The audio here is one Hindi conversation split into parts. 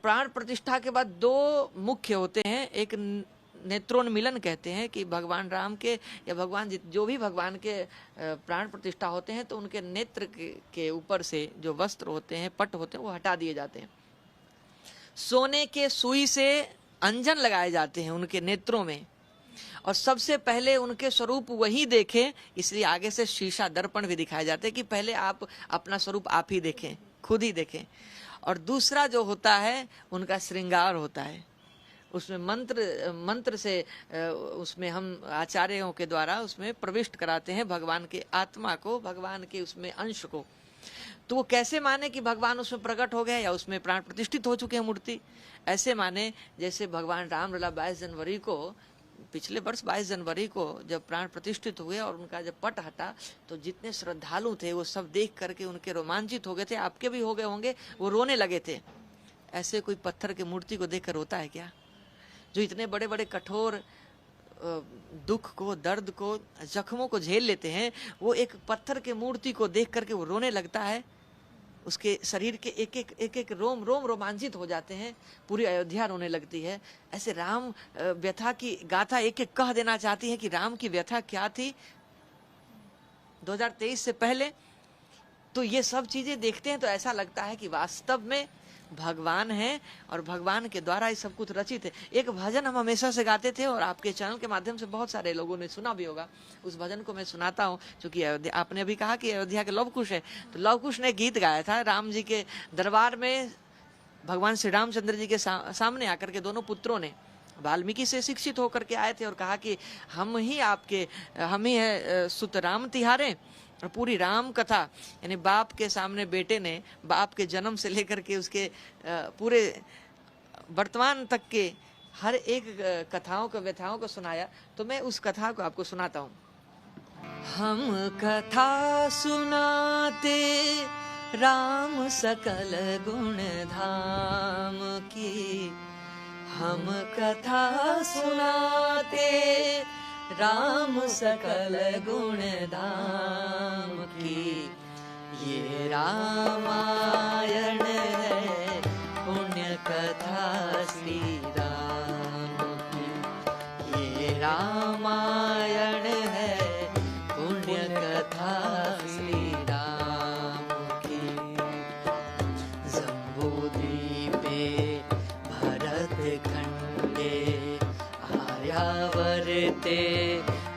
प्राण प्रतिष्ठा के बाद दो मुख्य होते हैं। एक नेत्रोन्मिलन कहते हैं कि भगवान राम के या भगवान जो भी भगवान के प्राण प्रतिष्ठा होते हैं तो उनके नेत्र के ऊपर से जो वस्त्र होते हैं, पट होते हैं, वो हटा दिए जाते हैं। सोने के सुई से अंजन लगाए जाते हैं उनके नेत्रों में, और सबसे पहले उनके स्वरूप वही देखें, इसलिए आगे से शीशा दर्पण भी दिखाए जाते हैं कि पहले आप अपना स्वरूप आप ही देखें, खुद ही देखें। और दूसरा जो होता है उनका श्रृंगार होता है, उसमें मंत्र से उसमें हम आचार्यों के द्वारा उसमें प्रविष्ट कराते हैं भगवान के आत्मा को, भगवान के उसमें अंश को। तो वो कैसे माने कि भगवान उसमें प्रकट हो गए या उसमें प्राण प्रतिष्ठित हो चुके हैं मूर्ति? ऐसे माने जैसे भगवान राम लला 22 जनवरी को, पिछले वर्ष 22 जनवरी को जब प्राण प्रतिष्ठित हुए और उनका जब पट हटा तो जितने श्रद्धालु थे वो सब देख करके उनके रोमांचित हो गए थे। आपके भी हो गए होंगे, वो रोने लगे थे। ऐसे कोई पत्थर की मूर्ति को देखकर रोता है क्या? जो इतने बड़े बड़े कठोर दुख को, दर्द को, जख्मों को झेल लेते हैं, वो एक पत्थर के मूर्ति को देख करके वो रोने लगता है। उसके शरीर के एक एक रोम रोमांचित हो जाते हैं, पूरी अयोध्या रोने लगती है। ऐसे राम व्यथा की गाथा एक एक कह देना चाहती है कि राम की व्यथा क्या थी 2023 से पहले। तो ये सब चीजें देखते हैं तो ऐसा लगता है कि वास्तव में भगवान है और भगवान के द्वारा ये सब कुछ रचित है। एक भजन हम हमेशा से गाते थे और आपके चैनल के माध्यम से बहुत सारे लोगों ने सुना भी होगा। उस भजन को मैं सुनाता हूँ, क्योंकि आपने अभी कहा कि अयोध्या के लव कुश है, तो लव कुश ने गीत गाया था राम जी के दरबार में। भगवान श्री रामचंद्र जी के सामने आकर के दोनों पुत्रों ने वाल्मीकि से शिक्षित होकर के आए थे और कहा कि हम ही है सुत राम तिहारे। और पूरी राम कथा यानी बाप के सामने बेटे ने बाप के जन्म से लेकर के उसके पूरे वर्तमान तक के हर एक कथाओं को, व्यथाओं को सुनाया। तो मैं उस कथा को आपको सुनाता हूँ। हम कथा सुनाते राम सकल गुण धाम की, हम कथा सुनाते राम सकल गुण धाम की। ये रामायण है पुण्य कथा श्री राम की। ये रामायण है पुण्य कथा श्री राम की। जम्बूद्वीपे भरत खंडे आर्यावर्ते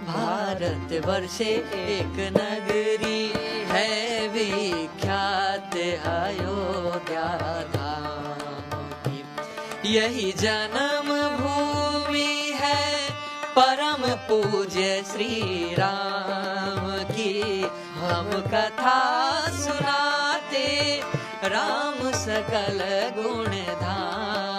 भारत वर्षे एक नगरी है विख्यात अयोध्या धाम की। यही जन्म भूमि है परम पूज्य श्री राम की। हम कथा सुनाते राम सकल गुण धाम